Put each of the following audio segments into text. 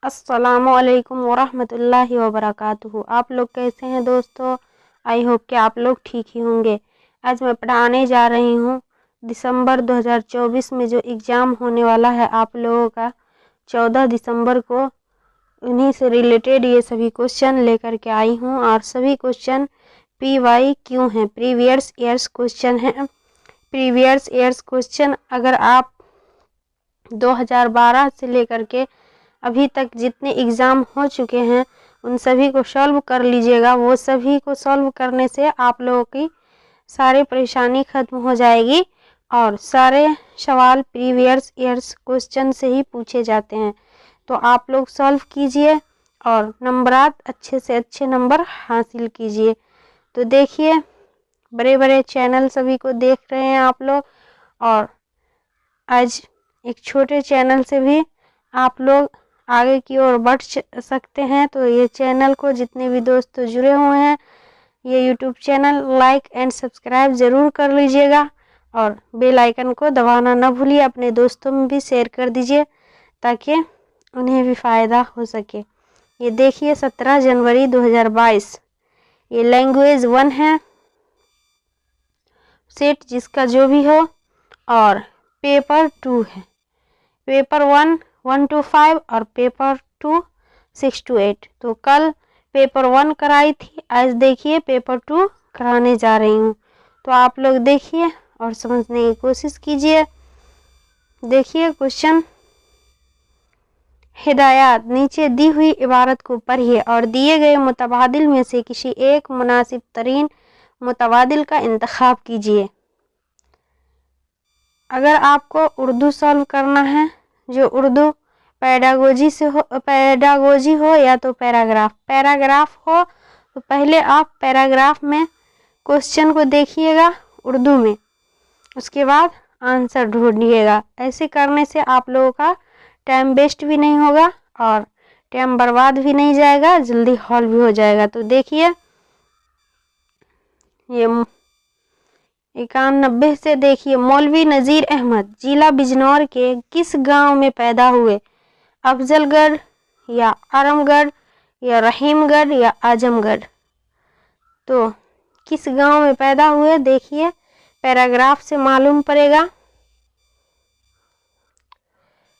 अस्सलामुअलैकुम वरहमतुल्लाहि वबरकातुहू। आप लोग कैसे हैं दोस्तों? आई होप कि आप लोग ठीक ही होंगे। आज मैं पढ़ाने जा रही हूँ दिसंबर 2024 में जो एग्ज़ाम होने वाला है आप लोगों का 14 दिसंबर को। उन्हीं से रिलेटेड ये सभी क्वेश्चन लेकर के आई हूँ और सभी क्वेश्चन PYQ हैं, प्रीवियस ईयर्स क्वेश्चन हैं। प्रीवियस ईयर्स क्वेश्चन अगर आप 2012 से लेकर के अभी तक जितने एग्ज़ाम हो चुके हैं उन सभी को सॉल्व कर लीजिएगा। वो सभी को सॉल्व करने से आप लोगों की सारी परेशानी ख़त्म हो जाएगी और सारे सवाल प्रीवियस ईयर्स क्वेश्चन से ही पूछे जाते हैं। तो आप लोग सॉल्व कीजिए और नंबरात अच्छे से अच्छे नंबर हासिल कीजिए। तो देखिए, बड़े बड़े चैनल सभी को देख रहे हैं आप लोग और आज एक छोटे चैनल से भी आप लोग आगे की ओर बढ़ सकते हैं। तो ये चैनल को जितने भी दोस्त जुड़े हुए हैं ये YouTube channel like and subscribe ज़रूर कर लीजिएगा और बेल आइकन को दबाना ना भूलिए। अपने दोस्तों में भी शेयर कर दीजिए ताकि उन्हें भी फ़ायदा हो सके। ये देखिए 17 जनवरी 2022 ये लैंग्वेज 1 है, सेट जिसका जो भी हो, और पेपर 2 है। पेपर 1 1 to 5 और पेपर 2 6 to 8। तो कल पेपर 1 कराई थी, आज देखिए पेपर 2 कराने जा रही हूँ। तो आप लोग देखिए और समझने की कोशिश कीजिए। देखिए क्वेश्चन, हिदायत, नीचे दी हुई इबारत को पढ़िए और दिए गए मुतबादिल में से किसी एक मुनासिब तरीन मुतबादिल का इंतखाब कीजिए। अगर आपको उर्दू सॉल्व करना है, जो उर्दू पैडागोजी हो या तो पैराग्राफ हो, तो पहले आप पैराग्राफ में क्वेश्चन को देखिएगा उर्दू में, उसके बाद आंसर ढूंढिएगा। ऐसे करने से आप लोगों का टाइम वेस्ट भी नहीं होगा और टाइम बर्बाद भी नहीं जाएगा, जल्दी हॉल भी हो जाएगा। तो देखिए ये 91 से देखिए, मौलवी नज़ीर अहमद जिला बिजनौर के किस गांव में पैदा हुए? अफजलगढ़ या आरामगढ़ या रहीमगढ़ या आजमगढ़? तो किस गांव में पैदा हुए देखिए, पैराग्राफ से मालूम पड़ेगा।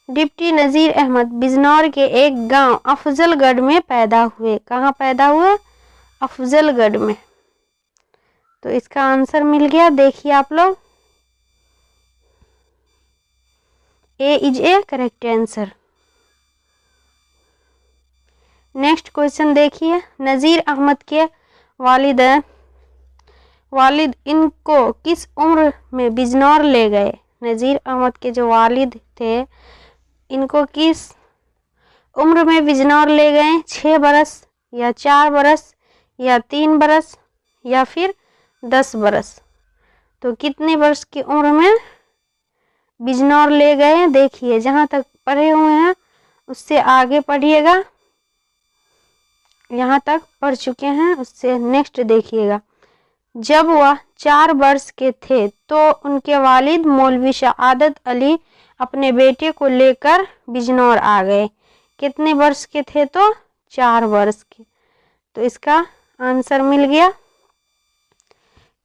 डिप्टी नज़ीर अहमद बिजनौर के एक गांव अफजलगढ़ में पैदा हुए। कहाँ पैदा हुए? अफजलगढ़ में। तो इसका आंसर मिल गया। देखिए आप लोग, A is a correct answer. Next question देखिए, नज़ीर अहमद के वालिद इनको किस उम्र में बिजनौर ले गए? नज़ीर अहमद के जो वालिद थे इनको किस उम्र में बिजनौर ले गए? 6 बरस या 4 बरस या 3 बरस या फिर 10 बरस? तो कितने वर्ष की उम्र में बिजनौर ले गए? देखिए, जहाँ तक पढ़े हुए हैं उससे आगे पढ़िएगा, यहाँ तक पढ़ चुके हैं उससे नेक्स्ट देखिएगा। जब वह 4 वर्ष के थे तो उनके वालिद मौलवी शहादत अली अपने बेटे को लेकर बिजनौर आ गए। कितने वर्ष के थे? तो 4 वर्ष के। तो इसका आंसर मिल गया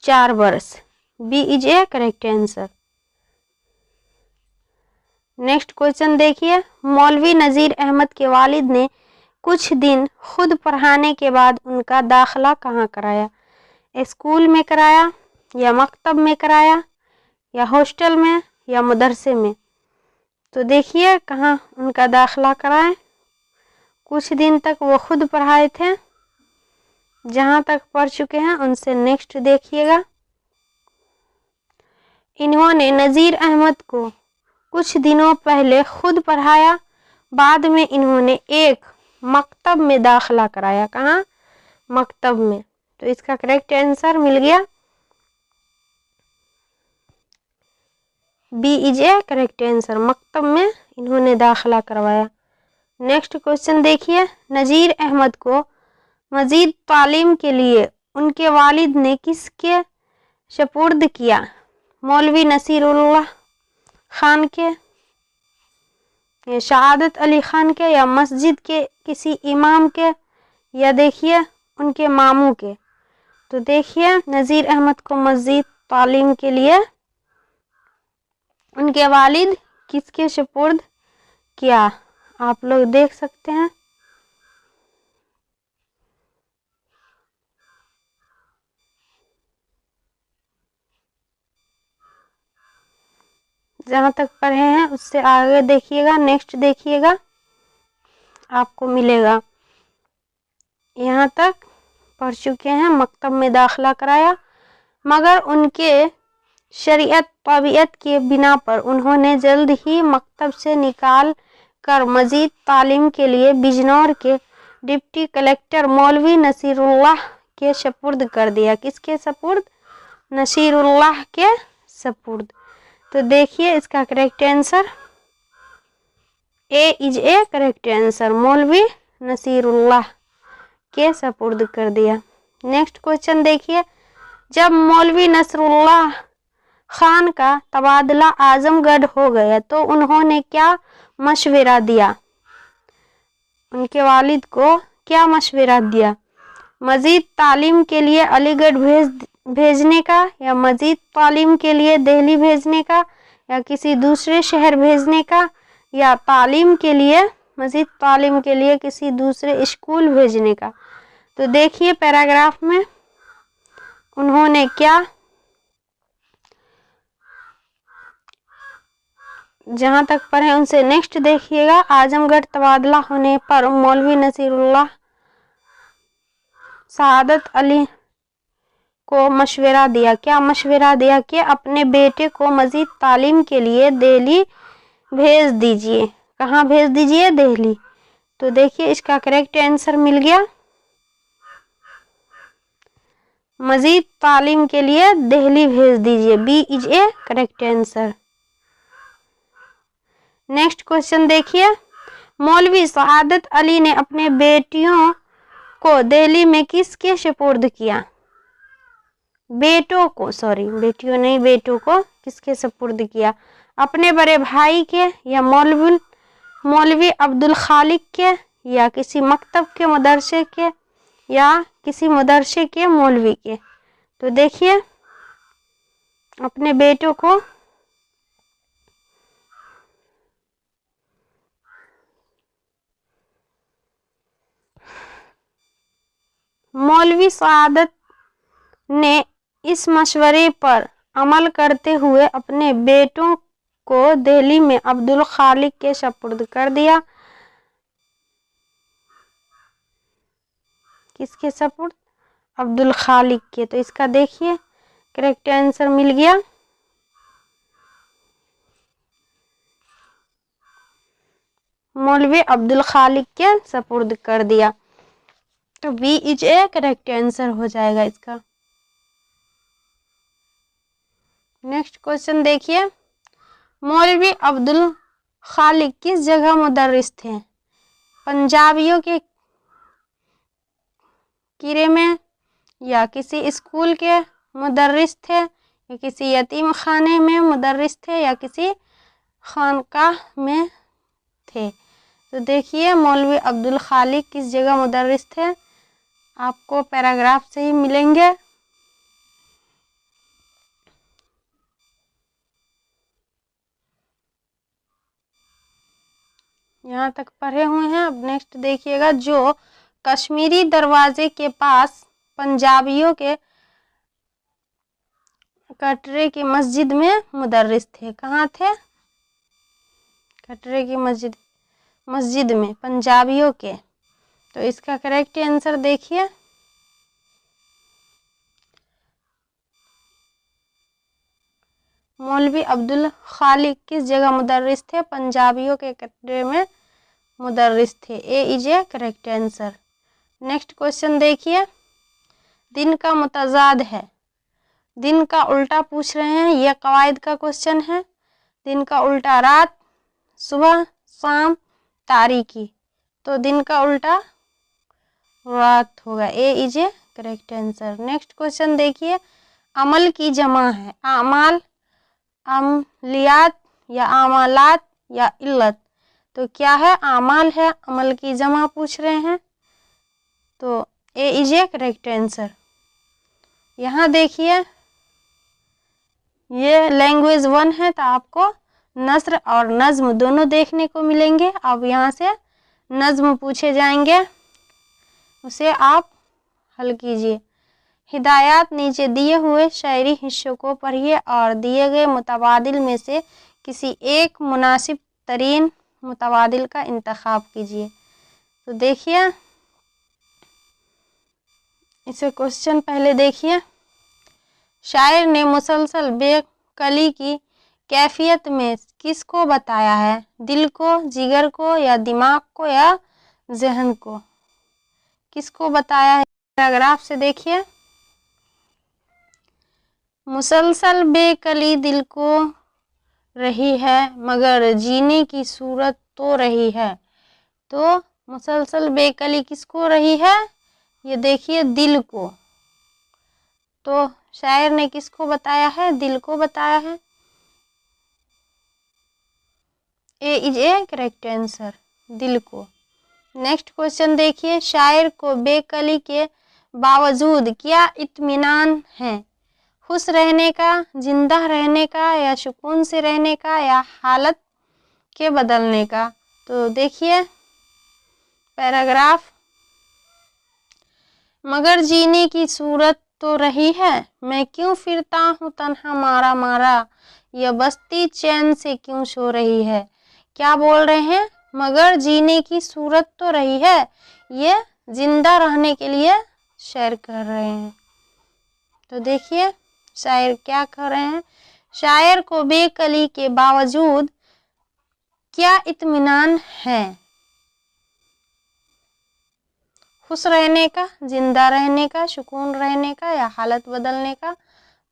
4 वर्ष। B is a correct answer. Next question देखिए, मौलवी नज़ीर अहमद के वालिद ने कुछ दिन खुद पढ़ाने के बाद उनका दाखिला कहाँ कराया? स्कूल में कराया या मकतब में कराया या हॉस्टल में या मदरसे में? तो देखिए कहाँ उनका दाखिला कराएं। कुछ दिन तक वो खुद पढ़ाए थे, जहाँ तक पढ़ चुके हैं उनसे नेक्स्ट देखिएगा। इन्होंने नज़ीर अहमद को कुछ दिनों पहले खुद पढ़ाया, बाद में इन्होंने एक मकतब में दाखिला कराया। कहाँ? मकतब में। तो इसका करेक्ट आंसर मिल गया, B is a correct answer. मकतब में इन्होंने दाखिला करवाया। नेक्स्ट क्वेश्चन देखिए, नज़ीर अहमद को मज़ीद तालीम के लिए उनके वालिद ने किसके सपुर्द किया? मौलवी नसीरुल्लाह खान के ये शहादत अली खान के या मस्जिद के किसी इमाम के या देखिए उनके मामू के। तो देखिए नज़ीर अहमद को मस्जिद तालीम के लिए उनके वालिद किसके सुपुर्द किया, आप लोग देख सकते हैं। जहाँ तक पढ़े हैं उससे आगे देखिएगा, नेक्स्ट देखिएगा, आपको मिलेगा। यहाँ तक पढ़ चुके हैं, मकतब में दाखिला कराया, मगर उनके शरीयत तबीयत के बिना पर उन्होंने जल्द ही मकतब से निकाल कर मज़ीद तालीम के लिए बिजनौर के डिप्टी कलेक्टर मौलवी नसीरुल्लाह के सपुर्द कर दिया। किसके सपुर्द? नसीरुल्लाह के सपुर्द। तो देखिए इसका correct answer A is a correct answer, मौलवी नसीरुल्लाह के सपुर्द कर दिया। नेक्स्ट क्वेश्चन देखिए, जब मौलवी नसरुल्लाह खान का तबादला आजमगढ़ हो गया तो उन्होंने क्या मशवरा दिया, उनके वालिद को क्या मशवरा दिया? मज़ीद तालीम के लिए अलीगढ़ भेजने का, या मज़ीद तालीम के लिए दिल्ली भेजने का, या किसी दूसरे शहर भेजने का, या तालीम के लिए मज़ीद तालीम के लिए किसी दूसरे स्कूल भेजने का। तो देखिए पैराग्राफ में उन्होंने क्या, जहाँ तक पढ़े उनसे नेक्स्ट देखिएगा। आजमगढ़ तबादला होने पर मौलवी नसीरुल्लाह शहादत अली को मशवरा दिया, क्या मशवरा दिया कि अपने बेटे को मज़ीद तालीम के लिए दिल्ली भेज दीजिए। कहाँ भेज दीजिए? दिल्ली। तो देखिए इसका करेक्ट आंसर मिल गया, मज़ीद तालीम के लिए दिल्ली भेज दीजिए, B is a correct answer. Next question देखिए, मौलवी शहादत अली ने अपने बेटियों को दिल्ली में किसके सुपुर्द किया? बेटों को, सॉरी बेटियों नहीं, बेटों को किसके सुपुर्द किया? अपने बड़े भाई के, या मौलवी अब्दुल खालिक के, या किसी मकतब के मदरसे के, या किसी मदरसे के मौलवी के। तो देखिए अपने बेटों को मौलवी शहादत ने इस मशवरे पर अमल करते हुए अपने बेटों को दिल्ली में अब्दुल खालिक के सुपुर्द कर दिया। किसके सपुर्द? अब्दुल खालिक के। तो इसका देखिए करेक्ट आंसर मिल गया, मौलवी अब्दुल खालिक के सपुर्द कर दिया। तो B is a correct answer हो जाएगा इसका। नेक्स्ट क्वेश्चन देखिए, मौलवी अब्दुल खालिक किस जगह मुदर्रिस थे? पंजाबियों के किरे में, या किसी स्कूल के मुदर्रिस थे, या किसी यतीम खाने में मुदर्रिस थे, या किसी खानकाह में थे। तो देखिए मौलवी अब्दुल खालिक किस जगह मुदर्रिस थे, आपको पैराग्राफ से ही मिलेंगे। यहाँ तक पढ़े हुए हैं। अब नेक्स्ट देखिएगा, जो कश्मीरी दरवाजे के पास पंजाबियों के कटरे की मस्जिद में मुदर्रिस थे। कहाँ थे? कटरे की मस्जिद में पंजाबियों के। तो इसका करेक्ट आंसर देखिए, मौलवी अब्दुल खालिक किस जगह मुदर्रिस थे? पंजाबियों के कटरे में मुदर्रिस थे, A is a correct answer. Next question देखिए, दिन का मुतजाद है, दिन का उल्टा पूछ रहे हैं, यह कवायद का क्वेश्चन है। दिन का उल्टा रात, सुबह, शाम, तारीकी। तो दिन का उल्टा रात होगा, A is a correct answer. Next question देखिए, अमल की जमा है, आमाल, अमलियात, या आमालात, या इल्लत। तो क्या है, आमाल है, अमल की जमा पूछ रहे हैं, तो ए इज ए करेक्ट आंसर। यहाँ देखिए ये लैंग्वेज 1 है, तो आपको नस्र और नज्म दोनों देखने को मिलेंगे। अब यहाँ से नज्म पूछे जाएंगे, उसे आप हल कीजिए। हिदायत, नीचे दिए हुए शायरी हिस्सों को पढ़िए और दिए गए मुतबादिल में से किसी एक मुनासिब तरीन मुतबादिल का इंतखाब कीजिए। तो देखिए इसे क्वेश्चन पहले देखिए। शायर ने मुसलसल बेकली की कैफियत में किसको बताया है, दिल को, जिगर को, या दिमाग को, या जहन को? किसको बताया है? पैराग्राफ से देखिए। मुसलसल बेकली दिल को रही है मगर जीने की सूरत तो रही है। तो मुसलसल बेकली किसको रही है? ये देखिए दिल को। तो शायर ने किसको बताया है? दिल को बताया है। A is a correct answer, दिल को। नेक्स्ट क्वेश्चन देखिए। शायर को बेकली के बावजूद क्या इत्मीनान है? खुश रहने का, जिंदा रहने का, या सुकून से रहने का, या हालत के बदलने का? तो देखिए पैराग्राफ। मगर जीने की सूरत तो रही है, मैं क्यों फिरता हूँ तन्हा मारा मारा, यह बस्ती चैन से क्यों सो रही है? क्या बोल रहे हैं? मगर जीने की सूरत तो रही है, ये जिंदा रहने के लिए शायर कर रहे हैं। तो देखिए शायर क्या कर रहे हैं। शायर को बेकली के बावजूद क्या इत्मीनान है? खुश रहने का, जिंदा रहने का, सुकून रहने का, या हालत बदलने का?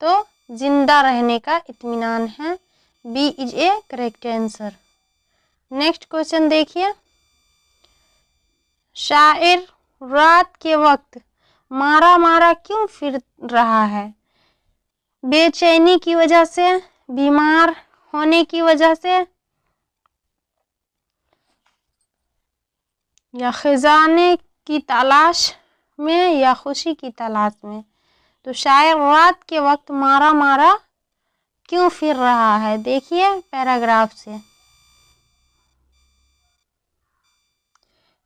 तो जिंदा रहने का इत्मीनान है। B is a correct answer. Next question देखिए। शायर रात के वक्त मारा मारा क्यों फिर रहा है? बेचैनी की वजह से, बीमार होने की वजह से, या खजाने की तलाश में, या खुशी की तलाश में? तो शायर रात के वक्त मारा मारा क्यों फिर रहा है? देखिए पैराग्राफ से।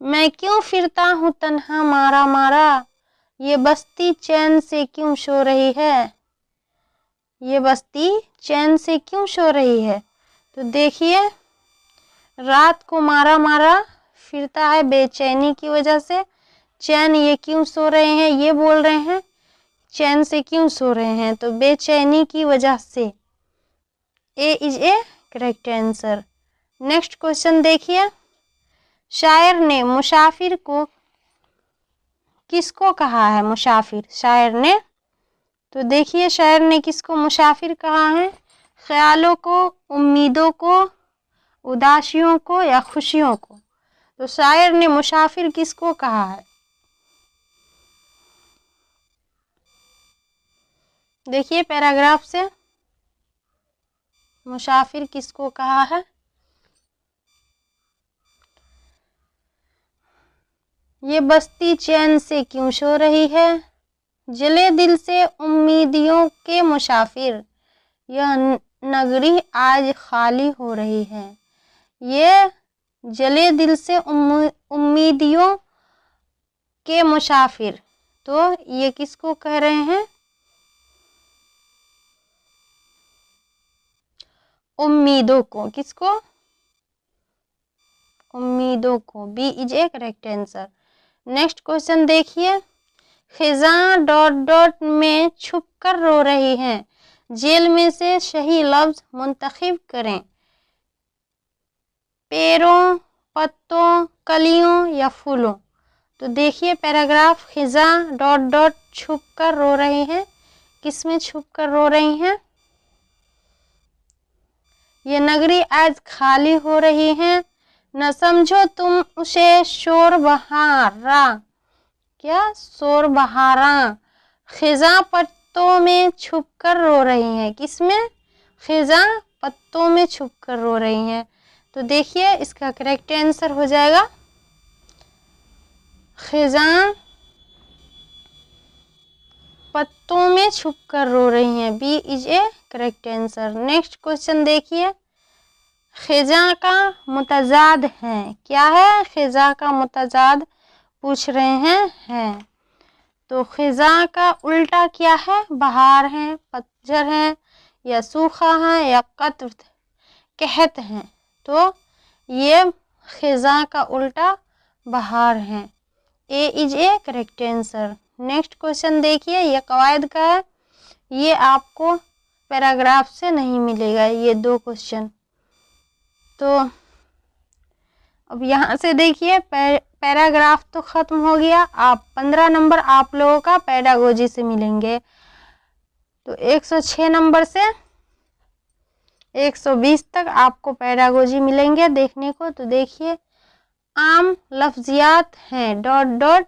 मैं क्यों फिरता हूँ तन्हा मारा मारा, ये बस्ती चैन से क्यों सो रही है? ये बस्ती चैन से क्यों सो रही है? तो देखिए रात को मारा मारा फिरता है बेचैनी की वजह से। चैन, ये क्यों सो रहे हैं? ये बोल रहे हैं चैन से क्यों सो रहे हैं? तो बेचैनी की वजह से। A is a correct answer. Next question देखिए। शायर ने मुसाफिर को किसको कहा है? मुसाफिर शायर ने, तो देखिए शायर ने किसको मुसाफिर कहा है? ख्यालों को, उम्मीदों को, उदासियों को, या खुशियों को? तो शायर ने मुसाफिर किसको कहा है? देखिए पैराग्राफ से मुसाफिर किसको कहा है? ये बस्ती चैन से क्यों सो रही है, जले दिल से उम्मीदियों के मुसाफिर, यह नगरी आज खाली हो रही है। ये जले दिल से उम्मीदियों के मुसाफिर, तो ये किसको कह रहे हैं? उम्मीदों को। किसको? उम्मीदों को। B is a correct answer. Next question देखिए। खिजां डॉट डॉट में छुप कर रो रही हैं, जेल में से सही लफ्ज मुंतखब करें। पेड़ों, पत्तों, कलियों, या फूलों? तो देखिए पैराग्राफ। खिजां डॉट डॉट छुप कर रो रही हैं, किसमें छुप कर रो रही हैं? ये नगरी आज खाली हो रही है, न समझो तुम उसे शोर बहारा। क्या? शोर बहारा। खिजां पत्तों में छुप कर रो रही हैं, किसमें? खिजां पत्तों में छुप कर रो रही हैं। तो देखिए इसका करेक्ट आंसर हो जाएगा खिजां पत्तों में छुपकर रो रही हैं। B is a correct answer. Next question देखिए, खिजा का मुतजाद है, क्या है? खिजा का मुतजाद पूछ रहे हैं है। तो खिजा का उल्टा क्या है? बहार है, पतझड़ है, या सूखा है, या कहत है। तो ये खिजा का उल्टा बहार है। A is a correct answer. Next question देखिए, ये कवायद का है, ये आपको पैराग्राफ से नहीं मिलेगा ये दो क्वेश्चन। तो अब यहाँ से देखिए पैराग्राफ तो ख़त्म हो गया, आप 15 नंबर आप लोगों का पेडागोजी से मिलेंगे। तो 106 नंबर से 120 तक आपको पेडागोजी मिलेंगे देखने को। तो देखिए आम लफ्जियात हैं डॉट डॉट,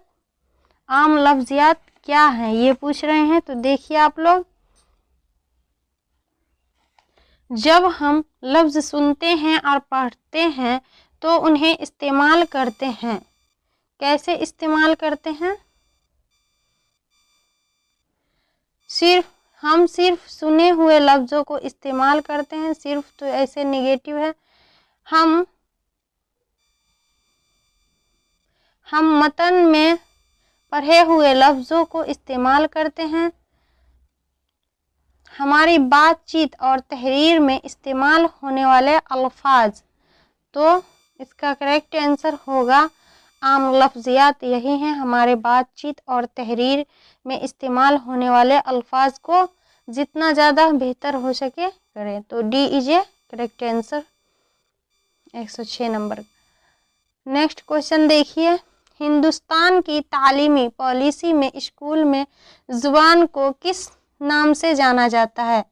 आम लफ्जियात क्या हैं ये पूछ रहे हैं। तो देखिए आप लोग, जब हम लफ्ज़ सुनते हैं और पढ़ते हैं तो उन्हें इस्तेमाल करते हैं। कैसे इस्तेमाल करते हैं? हम सिर्फ सुने हुए लफ्ज़ों को इस्तेमाल करते हैं। सिर्फ तो ऐसे नेगेटिव है। हम मतन में पढ़े हुए लफ्ज़ों को इस्तेमाल करते हैं। हमारी बातचीत और तहरीर में इस्तेमाल होने वाले अल्फाज। तो इसका करेक्ट आंसर होगा आम लफ्ज़ियात यही हैं। हमारे बातचीत और तहरीर में इस्तेमाल होने वाले अल्फाज को जितना ज़्यादा बेहतर हो सके करें। तो D is a correct answer 106 number. Next question देखिए, हिंदुस्तान की तालीमी पॉलिसी में स्कूल में ज़ुबान को किस नाम से जाना जाता है?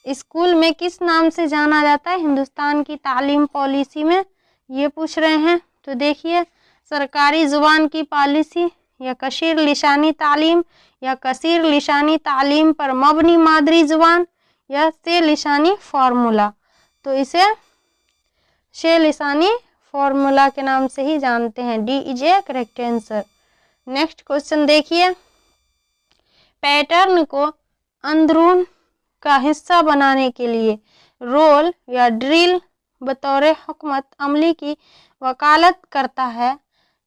स्कूल में किस नाम से जाना जाता है हिंदुस्तान की तालीम पॉलिसी में, ये पूछ रहे हैं। तो देखिए सरकारी ज़ुबान की पॉलिसी, या कशीर लिसानी तालीम, या कसीर लिसानी तालीम पर मबनी मादरी ज़ुबान, या से लिसानी फार्मूला। तो इसे शे लिसानी फार्मूला के नाम से ही जानते हैं। D is a correct answer. Next question देखिए, पैटर्न को अंदरून का हिस्सा बनाने के लिए रोल या ड्रिल बतौर हुकूमत अमली की वकालत करता है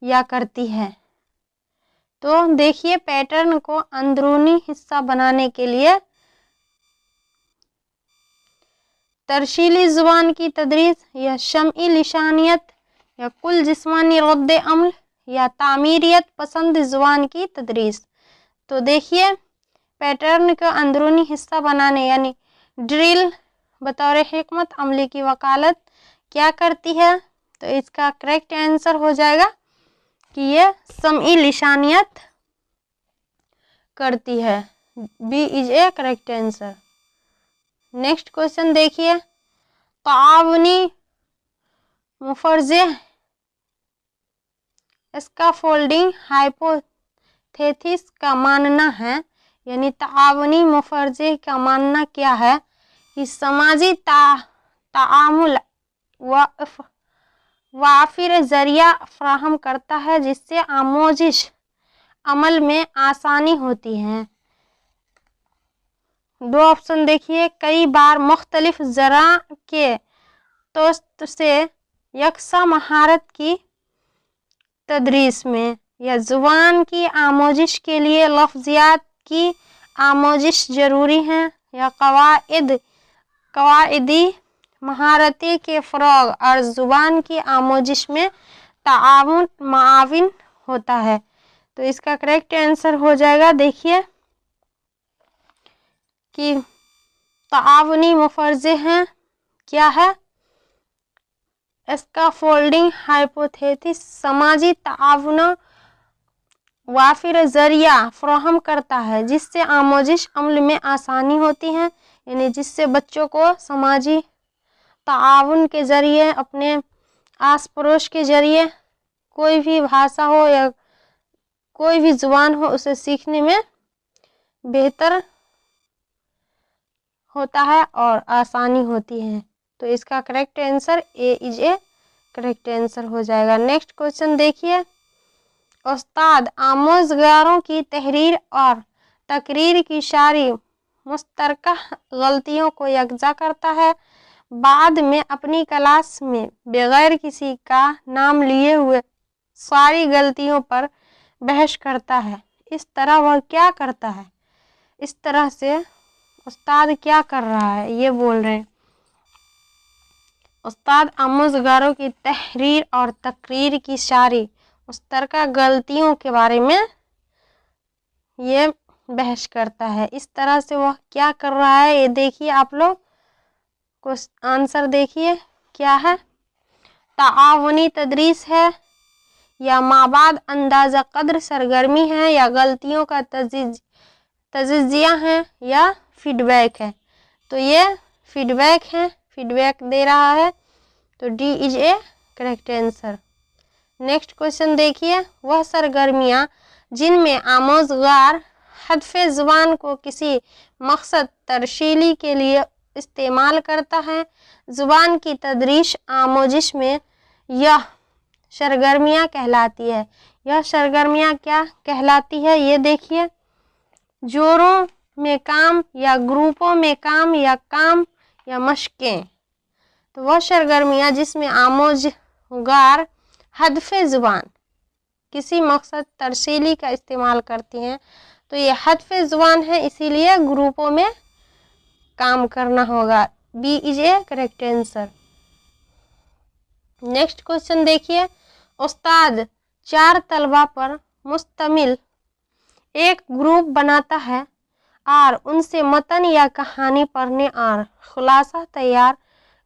या करती है। तो देखिए पैटर्न को अंदरूनी हिस्सा बनाने के लिए तरशीली ज़ुबान की तदरीस, या शमई लिसानियत, या कुल जिस्मानी रद्द अमल, या तामीरियत पसंद ज़ुबान की तदरीस। तो देखिए पैटर्न का अंदरूनी हिस्सा बनाने यानी ड्रिल बतौर हिकमत अमली की वकालत क्या करती है? तो इसका करेक्ट आंसर हो जाएगा कि ये शमई लिसानियत करती है। B is a correct answer. Next question देखिए, तावनी मुफर्जे स्कैफोल्डिंग हाइपोथेसिस का मानना है, यानी तावनी मुफर्जे का मानना क्या है कि समाजी तामुल वाफिर ज़रिया फ्राहम करता है जिससे आमोजिश अमल में आसानी होती है। दो ऑप्शन देखिए, कई बार मुख्तलिफ ज़रा के दोस्त से यकसा महारत की तदरीस में, या ज़ुबान की आमोजिश के लिए लफ्ज़ियात की आमोजिश ज़रूरी है, या कवायदी महारती के फ़रोग़ और ज़ुबान की आमोजिश में ताआवुन माविन होता है। तो इसका करेक्ट आंसर हो जाएगा देखिए कि ताआवुनी मुफर्जे हैं क्या है? स्कैफोल्डिंग हाइपोथेसिस समाजी ताआवुन वाफिर ज़रिया फ्राहम करता है जिससे आमोजिश अमल में आसानी होती है, यानी जिससे बच्चों को समाजी ताआवुन के ज़रिए अपने आस पड़ोस के ज़रिए कोई भी भाषा हो या कोई भी ज़ुबान हो उसे सीखने में बेहतर होता है और आसानी होती है। तो इसका correct answer A is a correct answer हो जाएगा। नेक्स्ट क्वेश्चन देखिए, उस्ताद आमोज़गारों की तहरीर और तकरीर की सारी मुश्तरका गलतियों को यकजा करता है, बाद में अपनी क्लास में बगैर किसी का नाम लिए हुए सारी गलतियों पर बहस करता है। इस तरह वह क्या करता है? इस तरह से उस्ताद क्या कर रहा है ये बोल रहे हैं। उस्ताद आमोज़गारों की तहरीर और तकरीर की सारी मुश्तरका गलतियों के बारे में ये बहस करता है। इस तरह से वह क्या कर रहा है ये देखिए, आप लोग को आंसर देखिए क्या है। ताआवुनी तदरीस है, या माबाद अंदाज़ा कद्र सरगर्मी है, या गलतियों का तजिज़िया है, या फीडबैक है। तो ये फीडबैक है, फीडबैक दे रहा है, तो D is a correct answer. Next question देखिए, वह सरगर्मियाँ जिनमें आमोज़गार हदफ़े ज़ुबान को किसी मकसद तरशीली के लिए इस्तेमाल करता है, ज़ुबान की तदरीस आमोजिश में यह सरगर्मियाँ कहलाती है। यह सरगर्मियाँ क्या कहलाती है ये देखिए, जोरों में काम, या ग्रुपों में काम, या मशकें। तो वह सरगर्मियाँ जिसमें आमोज़गार हदफ़े ज़ुबान किसी मकसद तरसीली का इस्तेमाल करती हैं, तो ये हदफ़े ज़ुबान है, इसीलिए ग्रुपों में काम करना होगा। B is a correct answer. Next question देखिए, उस्ताद 4 तलबा पर मुश्तमिल एक ग्रुप बनाता है और उनसे मतन या कहानी पढ़ने और खुलासा तैयार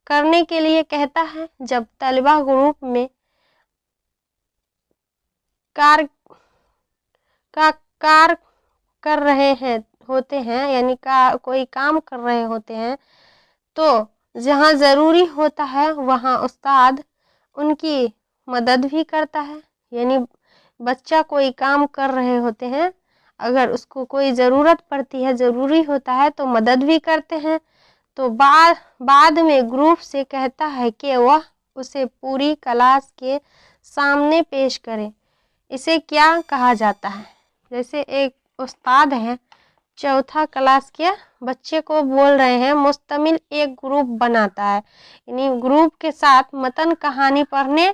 करने के लिए कहता है। जब तलबा ग्रुप में कार कर रहे होते हैं, यानी कोई काम कर रहे होते हैं, तो जहाँ ज़रूरी होता है वहाँ उस्ताद उनकी मदद भी करता है। यानी बच्चा कोई काम कर रहे होते हैं, अगर उसको कोई ज़रूरत पड़ती है, ज़रूरी होता है, तो मदद भी करते हैं। तो बाद में ग्रुप से कहता है कि वह उसे पूरी क्लास के सामने पेश करे। इसे क्या कहा जाता है? जैसे एक उस्ताद हैं, 4th क्लास के बच्चे को बोल रहे हैं मुश्तमिल एक ग्रुप बनाता है, यानी ग्रुप के साथ मतन कहानी पढ़ने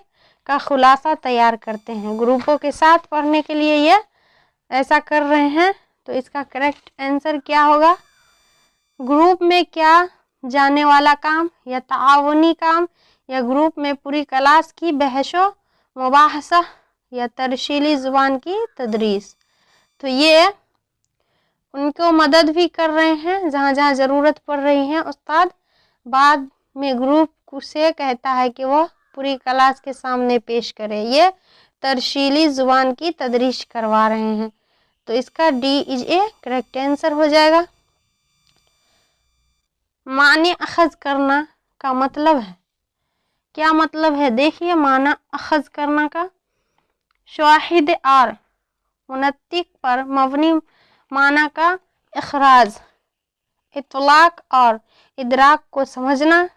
का खुलासा तैयार करते हैं। ग्रुपों के साथ पढ़ने के लिए ये ऐसा कर रहे हैं, तो इसका करेक्ट आंसर क्या होगा? ग्रुप में क्या जाने वाला काम, या ताआवुनी काम, या ग्रुप में पूरी क्लास की बहसो मुबाहसा, या तरशीली ज़ुबान की तदरीस। तो ये उनको मदद भी कर रहे हैं जहाँ जहाँ ज़रूरत पड़ रही है उस्ताद। बाद में ग्रुप से कहता है कि वह पूरी क्लास के सामने पेश करे। ये तरशीली ज़ुबान की तदरीस करवा रहे हैं, तो इसका D is a correct answer हो जाएगा। माने अखज़ करना का मतलब है, क्या मतलब है? देखिए, माना अखज़ करना का शाहिद और मुनत्तिक पर मबनी माना का इखराज, इतलाक और इदराक को समझना,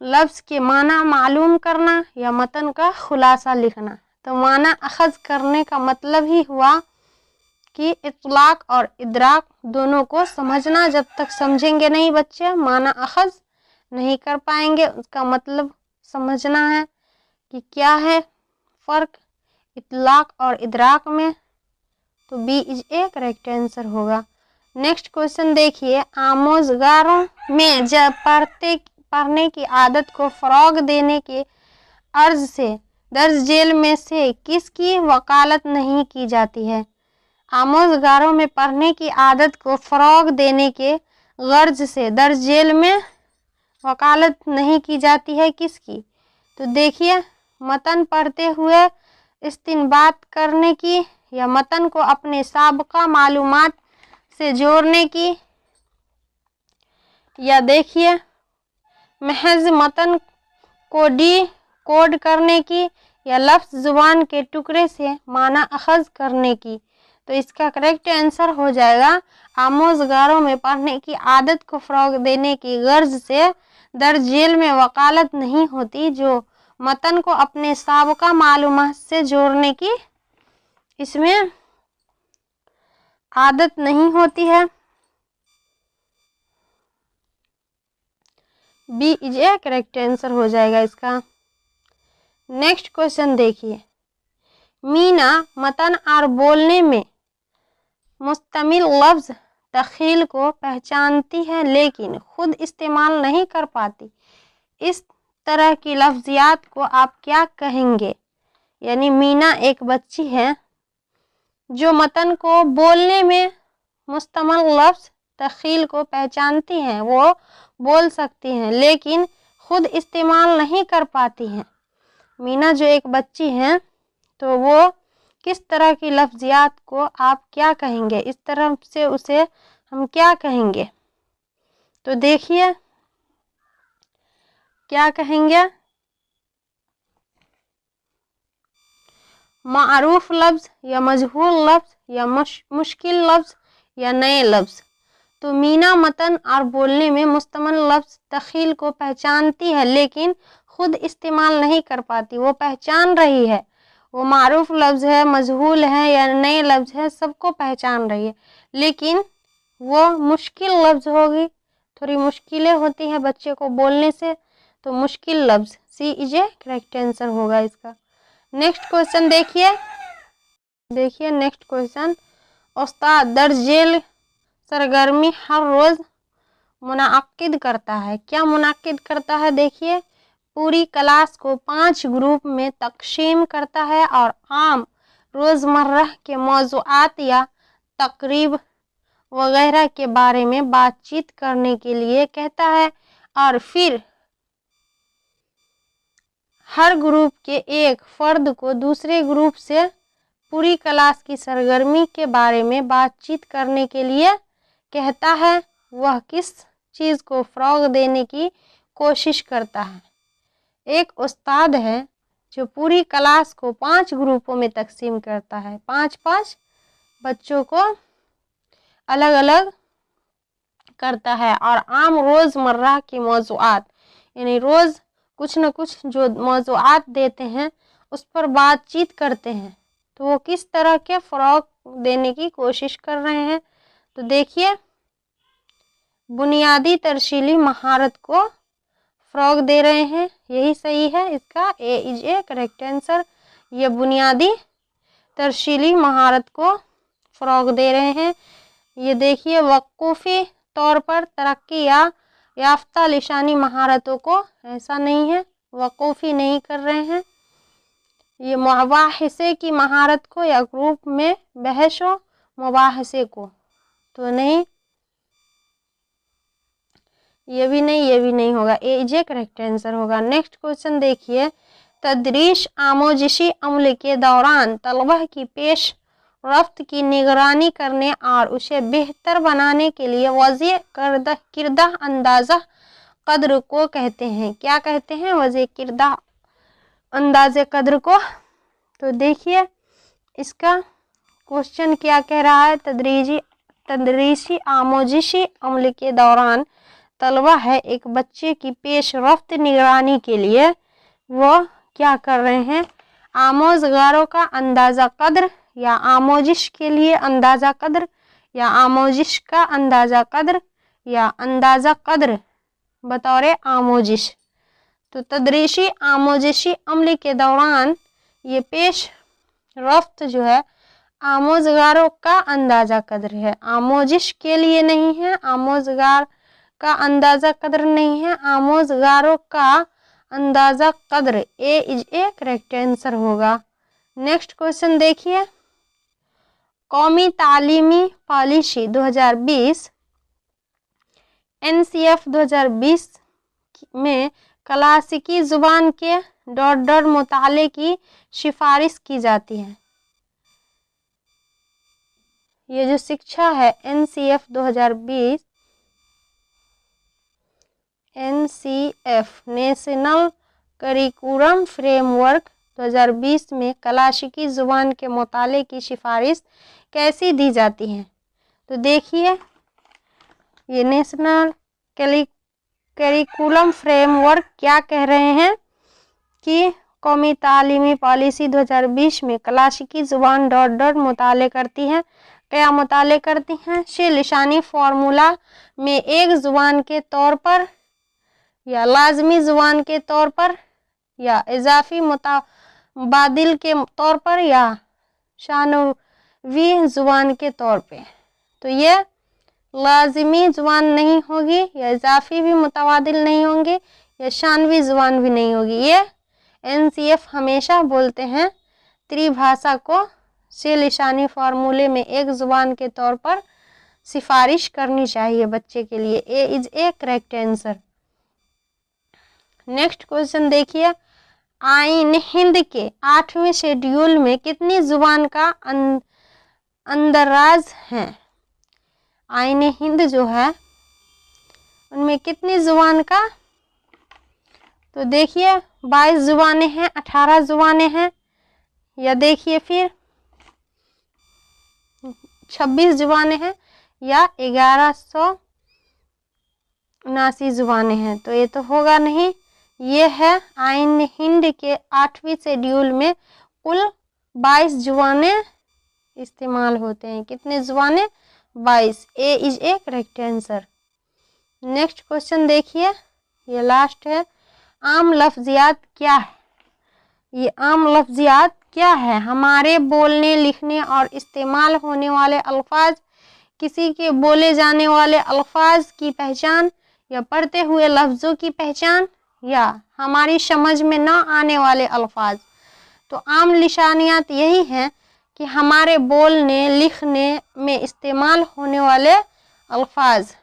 लफ्ज़ के माना मालूम करना, या मतन का खुलासा लिखना। तो माना अखज़ करने का मतलब ही हुआ कि इतलाक और इदराक दोनों को समझना। जब तक समझेंगे नहीं बच्चे, माना अखज़ नहीं कर पाएंगे। उसका मतलब समझना है कि क्या है फ़र्क इतलाक और इदराक में, तो B is a correct answer होगा। नेक्स्ट क्वेश्चन देखिए, आमोज़गारों में जब पढ़ने की आदत को फ़रोग़ देने के अर्ज़ से दर्ज झेल में से किसकी वकालत नहीं की जाती है? आमोज़गारों में पढ़ने की आदत को फ़रोग़ देने के गर्ज से दर्ज झेल में वकालत नहीं की जाती है, किसकी? तो देखिए, मतन पढ़ते हुए इस्तिंबात करने की, या मतन को अपने साबका मालूमात से जोड़ने की, या देखिए महज मतन को कोड करने की, या लफ्ज़ ज़ुबान के टुकड़े से माना अखज़ करने की। तो इसका करेक्ट आंसर हो जाएगा आमोज़गारों में पढ़ने की आदत को फ़रोग़ देने की गर्ज से दर्ज जेल में वकालत नहीं होती, जो मतन को अपने साबका मालूमात से जोड़ने की इसमें आदत नहीं होती है। B is a correct answer हो जाएगा इसका। नेक्स्ट क्वेश्चन देखिए, मीना मतन और बोलने में मुस्तमिल लफ्ज़ तख़ील को पहचानती है लेकिन खुद इस्तेमाल नहीं कर पाती, इस तरह की लफ्ज़ियात को आप क्या कहेंगे? यानी मीना एक बच्ची है जो मतन को बोलने में मुस्तमिल लफ्ज़ तख़ील को पहचानती हैं, वो बोल सकती हैं लेकिन खुद इस्तेमाल नहीं कर पाती हैं। मीना जो एक बच्ची है तो वो किस तरह की लफ्ज़ियात को आप क्या कहेंगे? इस तरह से उसे हम क्या कहेंगे? तो देखिए क्या कहेंगे, मारूफ लफ्ज़ या मजहूल लफ्ज़ या मुश्किल लफ्ज़ या नए लफ्ज़। तो मीना मतन और बोलने में मुस्तमिल लफ्ज़ तख़ील को पहचानती है लेकिन खुद इस्तेमाल नहीं कर पाती। वो पहचान रही है, वो मारूफ लफ्ज़ है, मजहूल है या नए लफ्ज़ है, सबको पहचान रही है, लेकिन वो मुश्किल लफ्ज़ होगी, थोड़ी मुश्किलें होती हैं बच्चे को बोलने से, तो मुश्किल लफ्ज़ सी इज ए करेक्ट आंसर होगा इसका। नेक्स्ट क्वेश्चन देखिए नेक्स्ट क्वेश्चन, उस्ताद दर्ज जेल सरगर्मी हर रोज़ मुनाकिद करता है, क्या मुनाकिद करता है? देखिए, पूरी क्लास को 5 ग्रुप में तकसीम करता है और आम रोज़मर्रा के मौज़ूआत या तकरीब वगैरह के बारे में बातचीत करने के लिए कहता है और फिर हर ग्रुप के एक फ़र्द को दूसरे ग्रुप से पूरी क्लास की सरगर्मी के बारे में बातचीत करने के लिए कहता है। वह किस चीज़ को फ़रोग़ देने की कोशिश करता है? एक उस्ताद है जो पूरी क्लास को 5 ग्रुपों में तकसीम करता है, 5-5 बच्चों को अलग अलग करता है और आम रोज़मर्रा के मौज़ूआत, यानी रोज़ कुछ न कुछ जो मौज़ूआत देते हैं उस पर बातचीत करते हैं। तो वो किस तरह के फ़रोग़ देने की कोशिश कर रहे हैं? तो देखिए, बुनियादी तरशीली महारत को फ़रोग़ दे रहे हैं, यही सही है इसका, ए इज ए करेक्ट आंसर। ये बुनियादी तरशीली महारत को फ़रोग़ दे रहे हैं। ये देखिए, वक़ूफ़ी तौर पर तरक्की या याफ्ता लिसानी महारतों को ऐसा नहीं है, वक़ूफ़ी नहीं कर रहे हैं। ये मुबाहिसे की महारत को या ग्रुप में बहस व मुबाहिसे को तो नहीं, ये भी नहीं होगा, A is a correct answer होगा। नेक्स्ट क्वेश्चन देखिए, तदरीस आमोजिशी अमल के दौरान तलबा की पेश रफ्त की निगरानी करने और उसे बेहतर बनाने के लिए वज़े किरदा अंदाज़ा कद्र को कहते हैं, क्या कहते हैं? वज़े किरदा अंदाज़े कद्र को। तो देखिए इसका क्वेश्चन क्या कह रहा है, तदरीसी आमोजिशी अमल के दौरान तलबा है एक बच्चे की पेश रफ्त निगरानी के लिए वो क्या कर रहे हैं? आमोज़गारों का अंदाज़ा कद्र या आमोजिश के लिए अंदाज़ा कद्र या आमोजिश का अंदाज़ा कद्र या अंदाज़ा कद्र बतौर आमोजिश। तो तदरीसी आमोजिशी अमल के दौरान ये पेश रफ्त जो है आमोज़गारों का अंदाज़ा कद्र है, आमोजिश के लिए नहीं है, आमोज़गार का अंदाज़ा कद्र नहीं है, आमोज़गारों का अंदाज़ा कद्र, ए इज ए करेक्ट आंसर होगा। नेक्स्ट क्वेश्चन देखिए, कौमी तालीमी पॉलिसी 2020 NCF 2020 में क्लासिकी ज़ुबान के मुताले की सिफारिश की जाती है। ये जो शिक्षा है NCF 2020 NCF national curriculum framework 2020 में क्लासिकी ज़ुबान के मुताले की सिफारिश कैसी दी जाती है? तो देखिए, ये नेशनल करिकुलम फ्रेमवर्क क्या कह रहे हैं कि कौमी तालीमी पॉलिसी 2020 में क्लासिकी ज़ुबान मुताले करती है। क्या मुताले करती हैं? से लिसानी फार्मूला में एक ज़ुबान के तौर पर या लाजमी ज़ुबान के तौर पर या इजाफी मुताबादिल के तौर पर या शानवी ज़ुबान के तौर पे। तो ये लाजमी ज़ुबान नहीं होगी, या इजाफी भी मुताबादिल नहीं होंगे, या शानवी ज़ुबान भी नहीं होगी। ये NCF हमेशा बोलते हैं त्रिभाषा को से लिसानी फार्मूले में एक ज़ुबान के तौर पर सिफारिश करनी चाहिए बच्चे के लिए। A is a correct answer. Next question देखिए, आईन हिंद के 8वें शेड्यूल में कितनी ज़ुबान का अंदराज है? आईन हिंद जो है उनमें कितनी ज़ुबान का? तो देखिए 22 ज़ुबानें हैं, 18 ज़ुबानें हैं, या देखिए फिर 26 ज़ुबानें हैं, या 1179 ज़ुबानें हैं। तो ये तो होगा नहीं। ये है आईन हिंद के 8वीं शेड्यूल में कुल 22 ज़ुबानें इस्तेमाल होते हैं। कितने ज़ुबानें? 22। A is a correct answer. Next question देखिए, ये लास्ट है। आम लफ्जियात क्या है? ये आम लफ्जियात क्या है? हमारे बोलने, लिखने और इस्तेमाल होने वाले अल्फाज, किसी के बोले जाने वाले अल्फाज की पहचान, या पढ़ते हुए लफ्ज़ों की पहचान, या हमारी समझ में ना आने वाले अल्फाज। तो आम लिसानियात यही हैं कि हमारे बोलने, लिखने में इस्तेमाल होने वाले अल्फाज।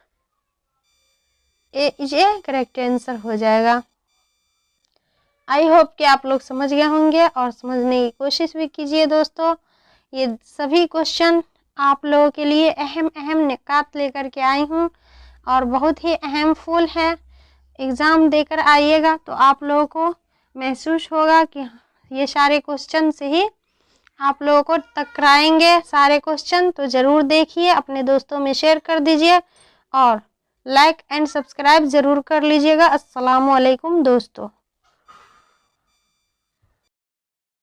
ए इज ए करेक्ट आंसर हो जाएगा। आई होप कि आप लोग समझ गए होंगे और समझने की कोशिश भी कीजिए दोस्तों। ये सभी क्वेश्चन आप लोगों के लिए अहम निकात लेकर के आई हूँ और बहुत ही अहम फुल है। एग्ज़ाम देकर आइएगा तो आप लोगों को महसूस होगा कि ये सारे क्वेश्चन से ही आप लोगों को टकराएंगे सारे क्वेश्चन। तो ज़रूर देखिए, अपने दोस्तों में शेयर कर दीजिए और लाइक एंड सब्सक्राइब ज़रूर कर लीजिएगा। अस्सलामु अलैकुम दोस्तों।